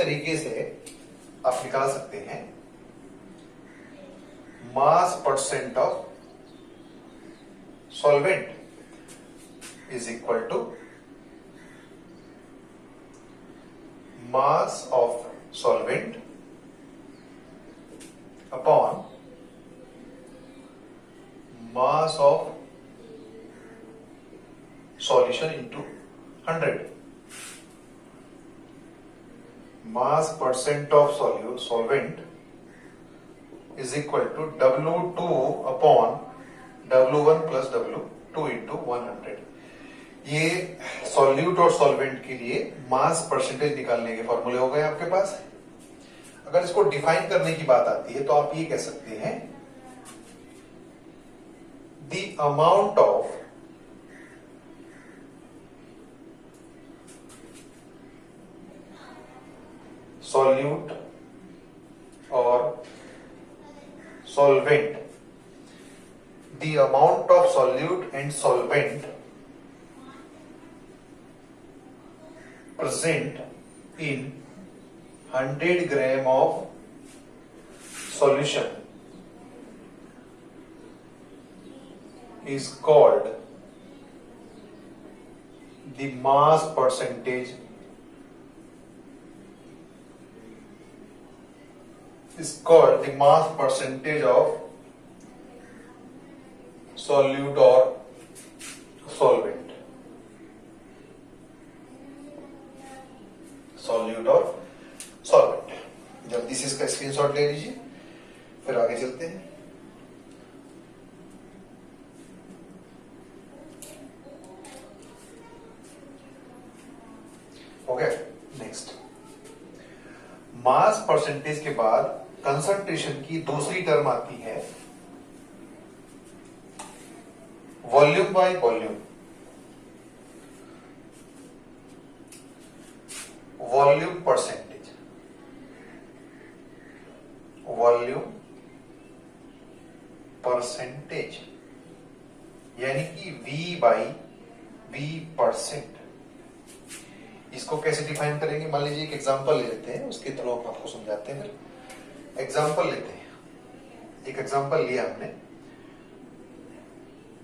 तरीके से आप निकाल सकते हैं mass percent of solvent is equal to mass of solvent upon mass of solution into 100. Mass percent of solvent is equal to W2 upon W1 plus W2 into 100. ये solute और solvent के लिए मास परसेंटेज निकालने के फॉर्मूले हो गए आपके पास। अगर इसको डिफाइन करने की बात आती है तो आप ये कह सकते हैं the amount of solute or solvent, the amount of solute and solvent present in 100 gram of solution is called the mass percentage of solute or solvent. जल्दी से इसका स्क्रीनशॉट ले लीजिए, फिर आगे चलते हैं। ओके, नेक्स्ट मास परसेंटेज के बाद कंसंट्रेशन की दूसरी टर्म आती है volume by volume. Volume percentage यानी कि V बाई V परसेंट। इसको कैसे डिफाइन करेंगे? मान लीजिए एक एग्जांपल ले लेते हैं, उसके थ्रू हम आपको समझाते हैं। फिर एग्जांपल लेते हैं, एक एग्जांपल लिया हमने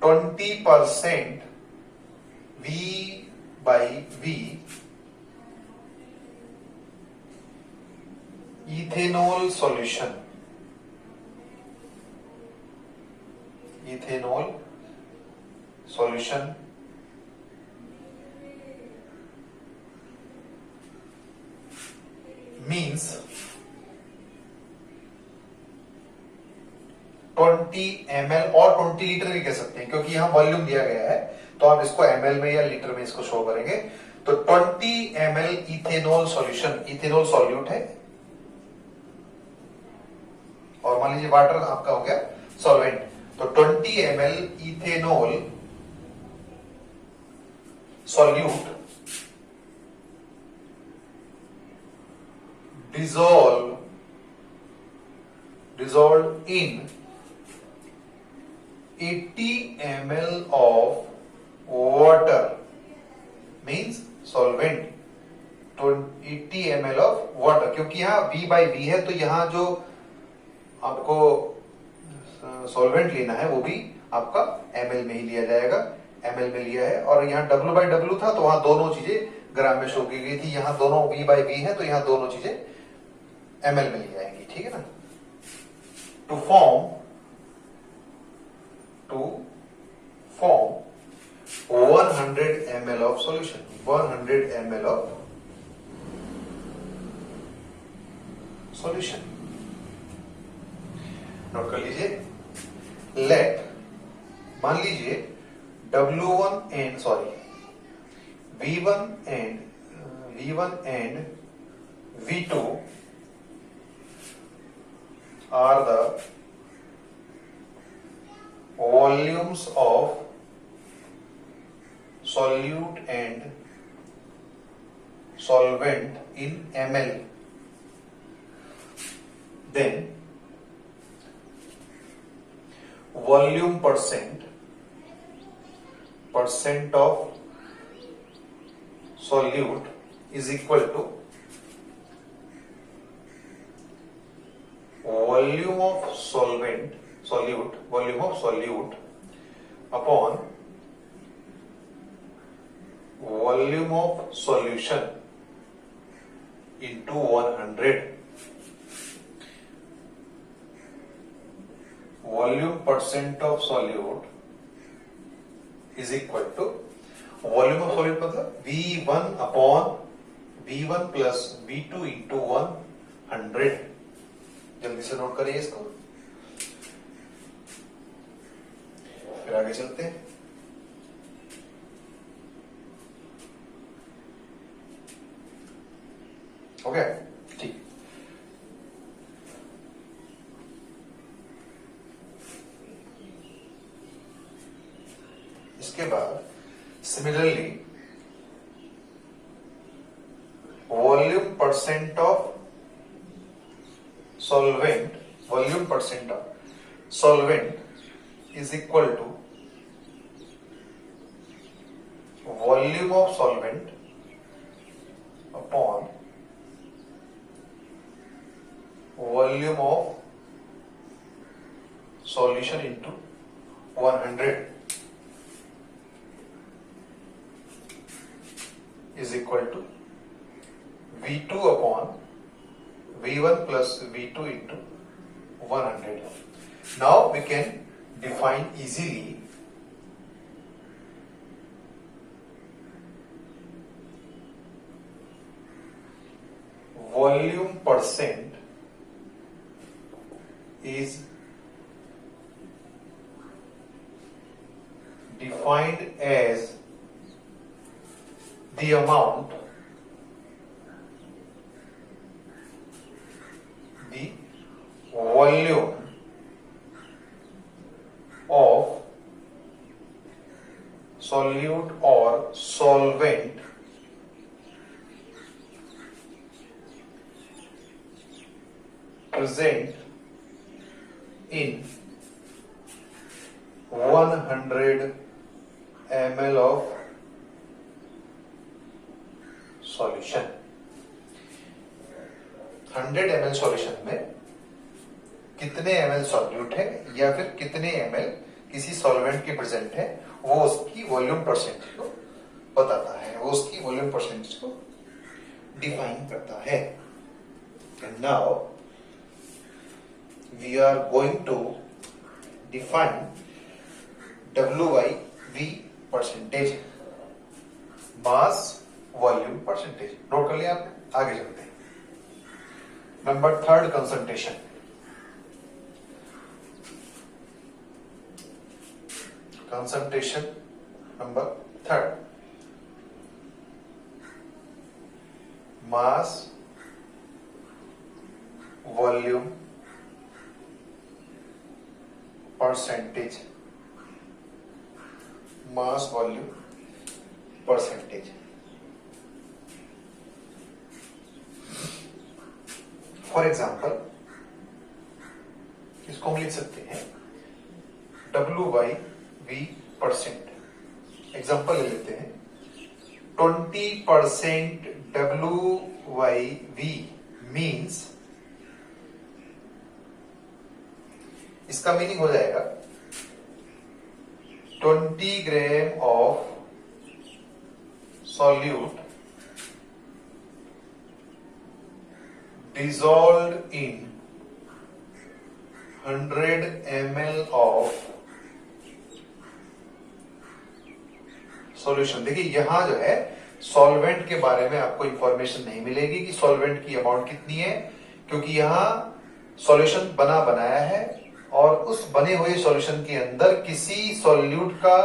20% V by V ethanol solution, means 20 ml और 20 लीटर भी कह सकते हैं, क्योंकि यहां वॉल्यूम दिया गया है तो आप इसको ml में या लीटर में इसको शो करेंगे। तो 20 ml ethanol solution, ethanol solute है, और मान लीजिए वाटर आपका हो गया सॉल्वेंट। तो 20 ml ethanol solute dissolved in 80 ml of water, means solvent 80 ml of water। क्योंकि यहाँ V by V है तो यहाँ जो आपको सॉल्वेंट लेना है वो भी आपका ml में ही लिया जाएगा, ml में लिया है। और यहाँ W by W था तो वहां दोनों चीजें ग्राम में शो की गई थी, यहाँ दोनों V by V है तो यहाँ दोनों चीजें ml में ली जाएंगी, ठीक है ना। To form 100 ml of solution, 100 ml of solution। Note कर लीजिए। लेट, मान लीजिए V1 and V2 are the volumes of solute and solvent in ml, then volume percent of solute is equal to volume of solute upon volume of solution into 100. Volume percent of solute is equal to volume of solute मतलब V1 upon V1 plus V2 into 100. जल्दी से note करिए इसको, फिर आगे चलते हैं। हो गया, ठीक। इसके बाद similarly volume percent of solvent is equal to volume of solvent upon volume of solution into 100 is equal to V2 upon V1 plus V2 into 100. Now we can define easily volume percent is defined as the amount the volume of solute or solvent present in 100 ml of solution। 100 ml solution में कितने ml solute है या फिर कितने ml किसी solvent के present है, वो उसकी वॉल्यूम परसेंटेज को बताता है, वो उसकी वॉल्यूम परसेंटेज को डिफाइन करता है। And now we are going to define W/V percentage, mass volume percentage। Note कर लिया आपने, आगे चलते हैं। Number third concentration. Concentration number third, mass volume percentage, mass volume percentage. For example इसको हम लिख सकते हैं W/V परसेंट। एग्जाम्पल ले लेते हैं 20% W/V मीन्स, इसका मीनिंग हो जाएगा 20 ग्राम of solute dissolved in 100 ml of solution. देखिए यहां जो है सॉल्वेंट के बारे में आपको इंफॉर्मेशन नहीं मिलेगी कि सॉल्वेंट की अमाउंट कितनी है, क्योंकि यहां सॉल्यूशन बना बनाया है और उस बने हुए सॉल्यूशन के अंदर किसी सॉल्यूट का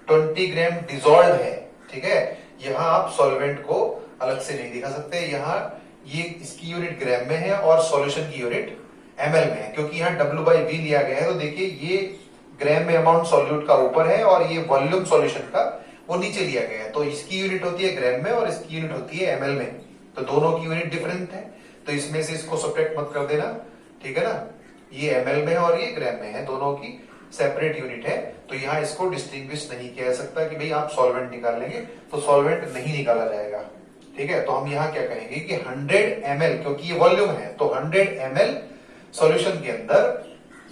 20 ग्राम डिसॉल्व है। ठीक है, यहां आप सॉल्वेंट को अलग से नहीं दिखा सकते, यहां ये इसकी यूनिट ग्राम में है और सॉल्यूशन की यूनिट ml में है, क्योंकि यहाँ W/V लिया गया है। तो देखिए ये ग्राम में अमाउंट सॉल्यूट का ऊपर है और ये वॉल्यूम सॉल्यूशन का वो नीचे लिया गया है। तो इसकी यूनिट होती है ग्राम में और इसकी यूनिट होती है ml में, तो दोनों की यूनिट डिफरेंट है। तो इसमें से इसको सब्ट्रैक्ट मत कर देना, ठीक है ना। ये ml में है और ये ग्राम में है, दोनों की सेपरेट यूनिट है। तो यहाँ इसको डिस्टिंग्विश नहीं किया जा सकता कि भाई आप सॉल्वेंट निकाल लेंगे तो सॉल्वेंट नहीं निकाला जाएगा। ठीक है, तो हम यहाँ क्या कहेंगे कि 100 ml, क्योंकि ये वॉल्यूम है तो 100 ml सॉल्यूशन के अंदर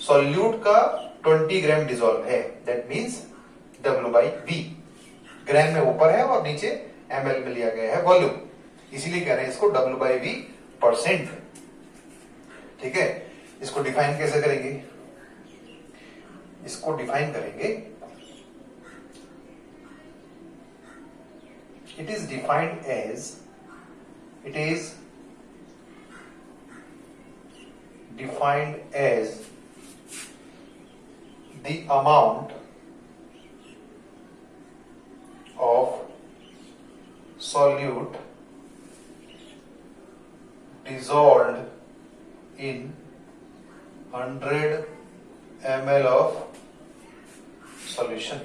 सॉल्यूट का 20 ग्राम डिजोल्व है, दैट मीन्स W/V। ग्राम में ऊपर है और नीचे ml में लिया गया है वॉल्यूम, इसीलिए कह रहे हैं इसको W/V%। ठीक है, इसको डिफाइन कैसे करेंगे? इसको डिफाइन करेंगे, it is defined as the amount of solute dissolved in 100 ml of solution,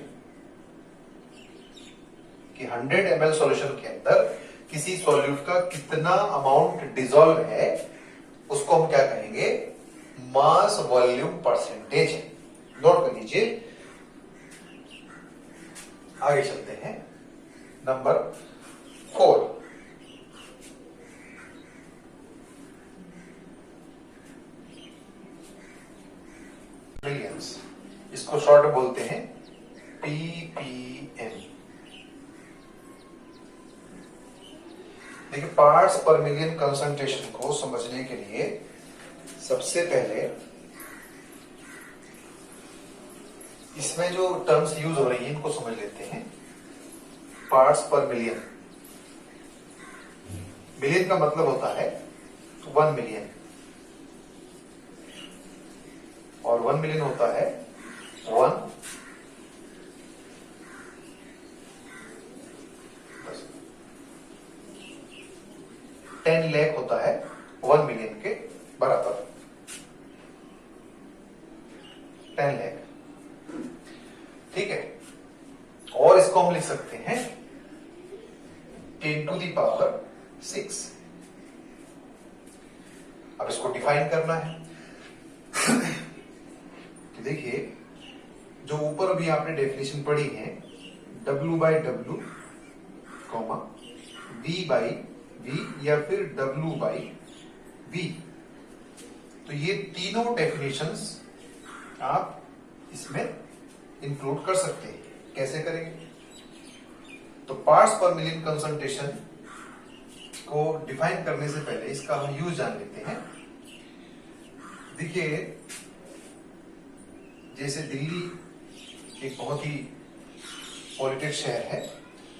कि 100 ml सॉल्यूशन के अंदर किसी सॉल्यूट का कितना अमाउंट डिसॉल्व है, उसको हम क्या कहेंगे? Mass volume percentage. नोट कर लीजिए, आगे चलते हैं। नंबर 4, मिलियंस, इसको शॉर्ट बोलते हैं ppm। देखिए, पार्ट्स पर मिलियन कंसंट्रेशन को समझने के लिए सबसे पहले इसमें जो टर्म्स यूज हो रही है इनको समझ लेते हैं। पार्ट्स पर मिलियन, मिलियन का मतलब होता है 1 मिलियन, और 1 मिलियन होता है 10 लाख होता है 1 मिलियन के बराबर, 10 लाख। ठीक है, और इसको हम लिख सकते हैं 10⁶। अब इसको डिफाइन करना है। तो देखिए, जो ऊपर भी आपने डेफिनेशन पढ़ी है, W/W, V/V या फिर W/V, तो ये तीनों डेफिनेशंस आप इसमें इंक्लूड कर सकते हैं। कैसे करेंगे? तो पार्ट्स पर मिलियन कंसंट्रेशन को डिफाइन करने से पहले इसका हम यूज जान लेते हैं। देखिए, जैसे दिल्ली एक बहुत ही पॉल्यूटेड शहर है,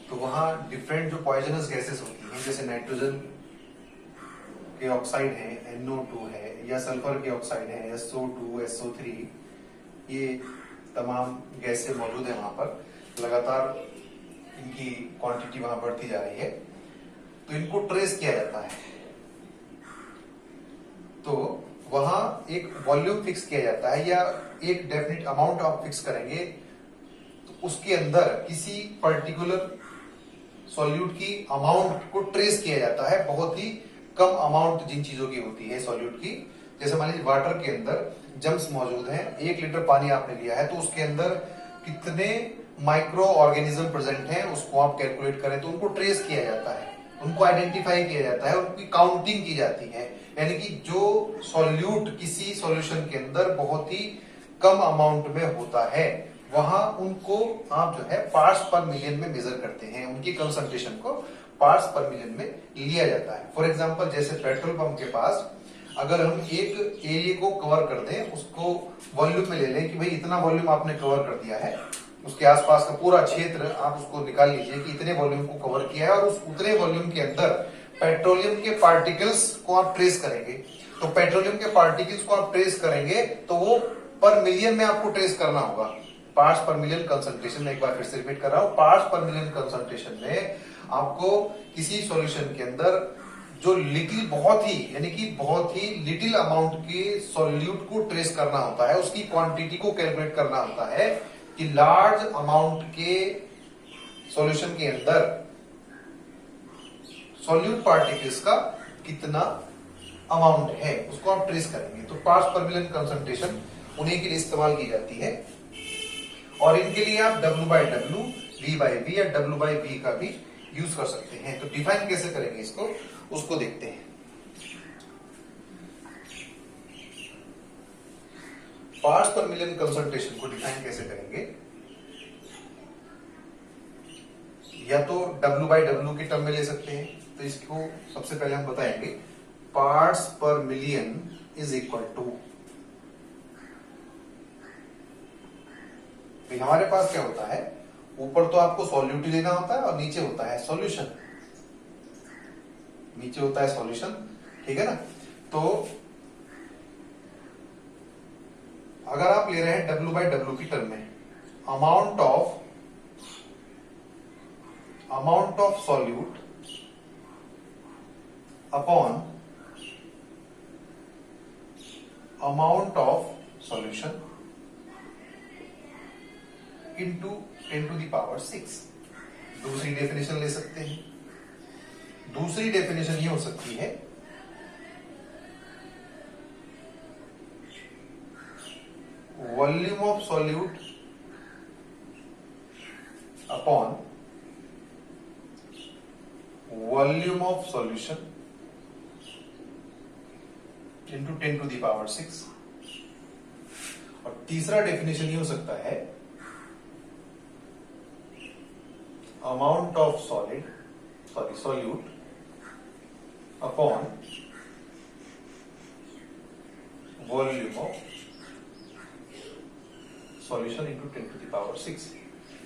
तो वहां डिफरेंट जो पॉइजनस गैसेस होती हैं, जैसे नाइट्रोजन के ऑक्साइड है, NO2 है, या सल्फर के ऑक्साइड है, SO2, SO3, ये तमाम गैसें मौजूद है वहां पर। लगातार इनकी क्वांटिटी वहां बढ़ती जा रही है, तो इनको ट्रेस किया जाता है। तो वहां एक वॉल्यूम फिक्स किया जाता है, या एक डेफिनेट अमाउंट आप फिक्स करेंगे, तो उसके अंदर किसी पर्टिकुलर सॉल्यूट की अमाउंट को ट्रेस किया जाता है। बहुत ही कम अमाउंट जिन चीजों की होती है सॉल्यूट की, जैसे मान लीजिए वाटर के अंदर जम्स मौजूद हैं, 1 लीटर पानी आपने लिया है, तो उसके अंदर कितने माइक्रो ऑर्गेनिज्म प्रेजेंट हैं उसको आप कैलकुलेट करें, तो उनको ट्रेस किया जाता है, उनको आइडेंटिफाई किया जाता है, उनकी काउंटिंग की जाती है। यानी कि जो सॉल्यूट किसी सॉल्यूशन के अंदर बहुत ही कम अमाउंट में होता है, वहां उनको आप जो है पार्ट्स पर मिलियन में मेजर करते हैं, उनकी कंसंट्रेशन को पार्ट्स पर मिलियन में लिया जाता है। फॉर एग्जांपल, जैसे पेट्रोल पंप के पास अगर हम एक एरिया को कवर कर दें, उसको वॉल्यूम में ले लें कि भाई इतना वॉल्यूम आपने कवर कर दिया है, उसके आसपास का पूरा क्षेत्र आप उसको निकाल लीजिए कि इतने वॉल्यूम को कवर किया है, और उस उतने वॉल्यूम के अंदर पेट्रोलियम के पार्टिकल्स को आप ट्रेस करेंगे। तो पेट्रोलियम के पार्टिकल्स को आप ट्रेस करेंगे तो वो पर मिलियन में आपको ट्रेस करना होगा। पार्ट्स पर मिलियन कंसंट्रेशन में, एक बार फिर से रिपीट कर रहा हूं, पार्ट्स पर मिलियन कंसंट्रेशन में आपको किसी सॉल्यूशन के अंदर जो लिटिल, बहुत ही यानी कि बहुत ही लिटिल अमाउंट के सॉल्यूट को ट्रेस करना होता है, उसकी क्वांटिटी को कैलकुलेट करना होता है कि लार्ज अमाउंट के सॉल्यूशन के अंदर सॉल्यूट पार्टिकल्स का कितना अमाउंट है, उसको आप ट्रेस करेंगे। तो पार्ट्स पर मिलियन कंसंट्रेशन उन्हीं के लिए इस्तेमाल की जाती है, और इनके लिए आप W/W, V/V या W/V का भी यूज कर सकते हैं। तो डिफाइन कैसे करेंगे इसको, उसको देखते हैं। पार्ट्स पर मिलियन कंसंट्रेशन को डिफाइन कैसे करेंगे, या तो W/W की टर्म में ले सकते हैं। तो इसको सबसे पहले हम बताएंगे पार्ट्स पर मिलियन इज इक्वल टू, हमारे पास क्या होता है, ऊपर तो आपको सॉल्यूट लेना होता है और नीचे होता है सॉल्यूशन, नीचे होता है सॉल्यूशन, ठीक है ना। तो अगर आप ले रहे हैं W/W की टर्म में, amount of solute upon amount of solution into 10⁶। दूसरी डेफिनेशन ले सकते हैं। दूसरी डेफिनेशन ये हो सकती है volume of solute upon volume of solution into 10⁶। और तीसरा डेफिनेशन ये हो सकता है amount of solute upon volume of solution into 10⁶।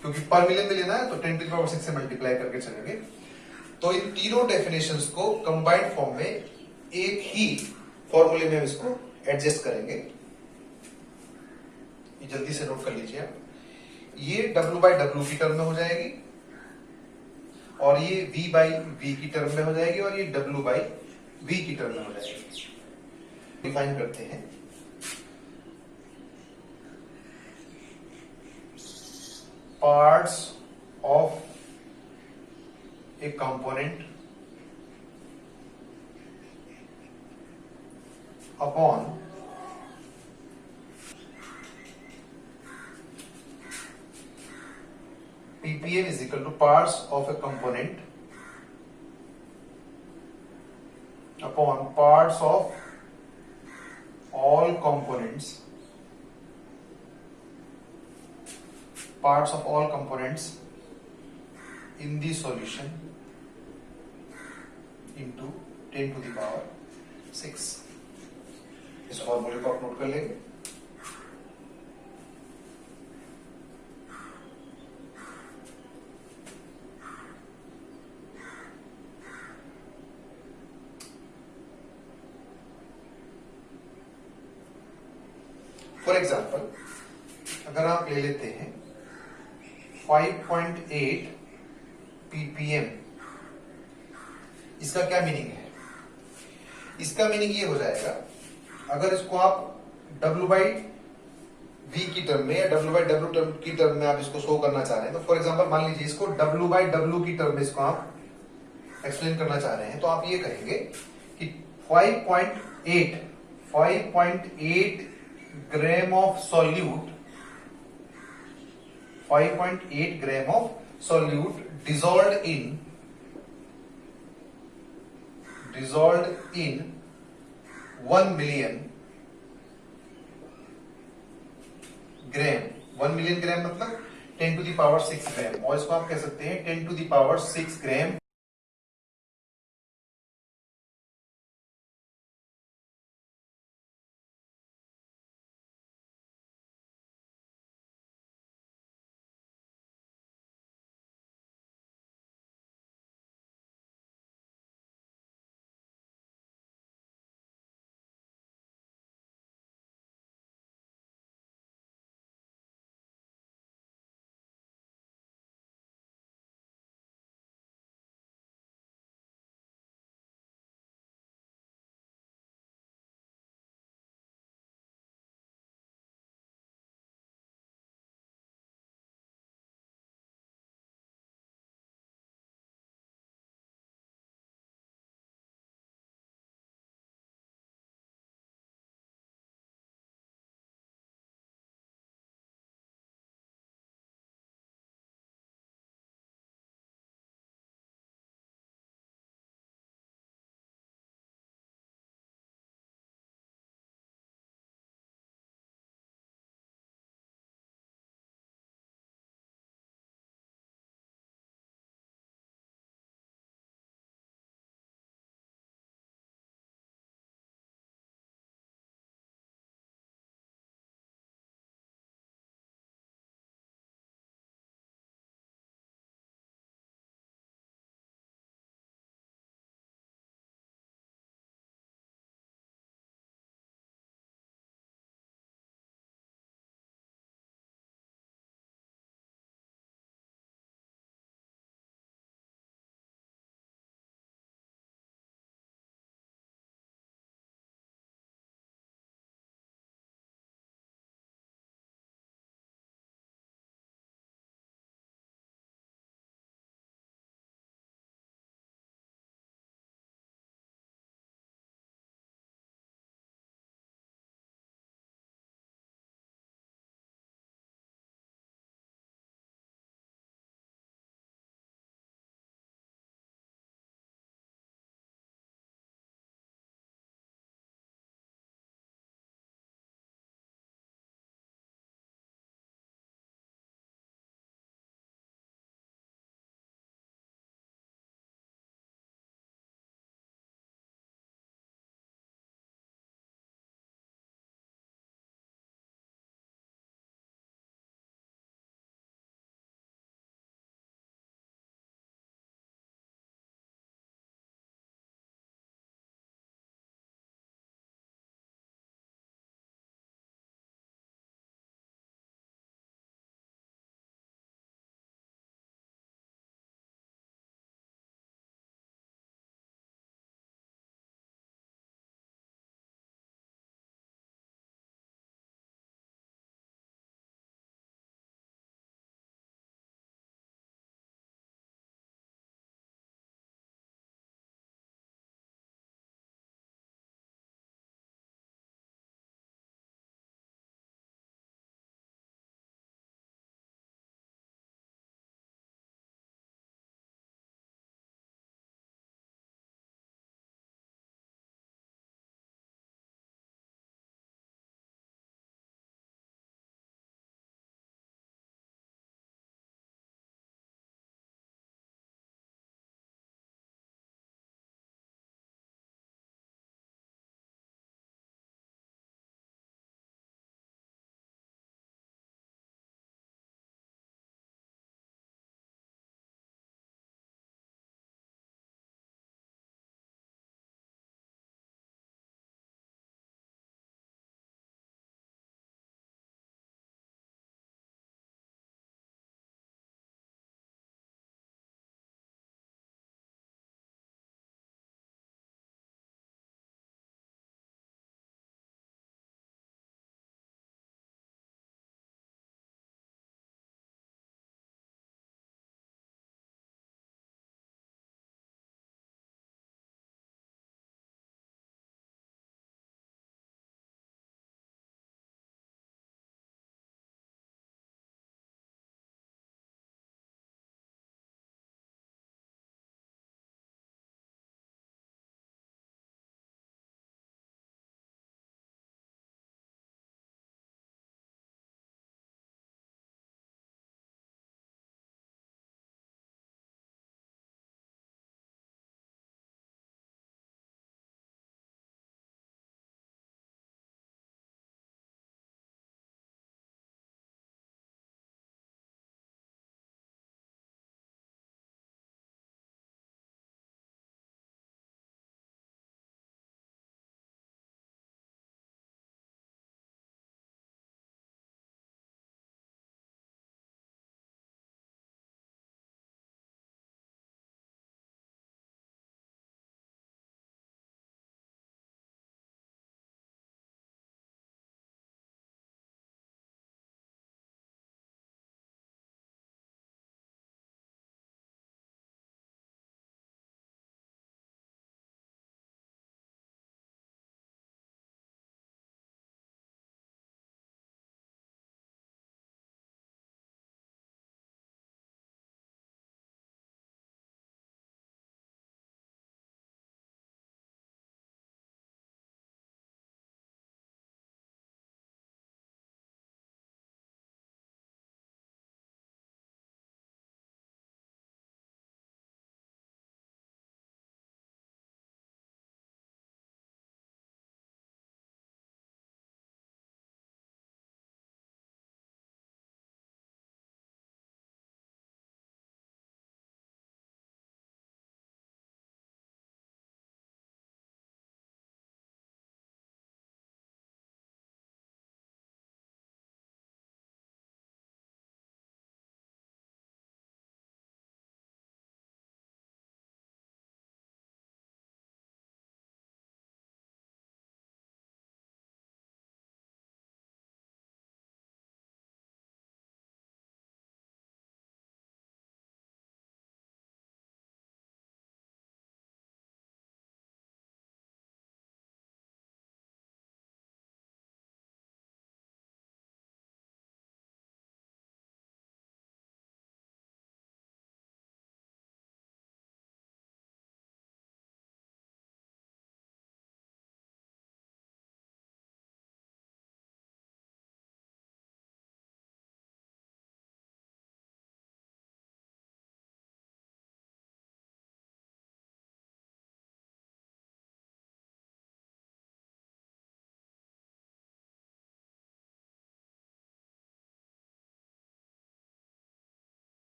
क्योंकि पर मिलियन में लेना है तो 10⁶ से मल्टीप्लाई करके चलेंगे। तो इन तीनों डेफिनेशंस को कंबाइंड फॉर्म में एक ही फॉर्मूले में हम इसको एडजस्ट करेंगे। ये जल्दी से नोट कर लीजिए आप। ये W/W की टर्म में हो जाएगी और ये V/V की टर्म में हो जाएगी और ये W/V की टर्म में हो जाएगी। डिफाइन करते हैं parts of A component upon PPM is equal to parts of a component upon parts of all components, in the solution into 10⁶। इस फॉर्मूले को आप नोट कर लेंगे। फॉर एग्जाम्पल अगर आप ले लेते हैं 5.8 ppm, इसका क्या मीनिंग है? इसका मीनिंग ये हो जाएगा, अगर इसको आप W/V की टर्म में या W/W की टर्म में आप इसको शो करना चाह रहे हैं, तो फॉर एग्जांपल मान लीजिए इसको W/W की टर्म में इसको आप एक्सप्लेन करना चाह रहे हैं, तो आप ये कहेंगे कि 5.8 gram of solute, 5.8 gram of solute dissolved in 1 million gram. 1 million gram मतलब 10⁶ ग्राम, और इसको आप कह सकते हैं 10⁶ ग्राम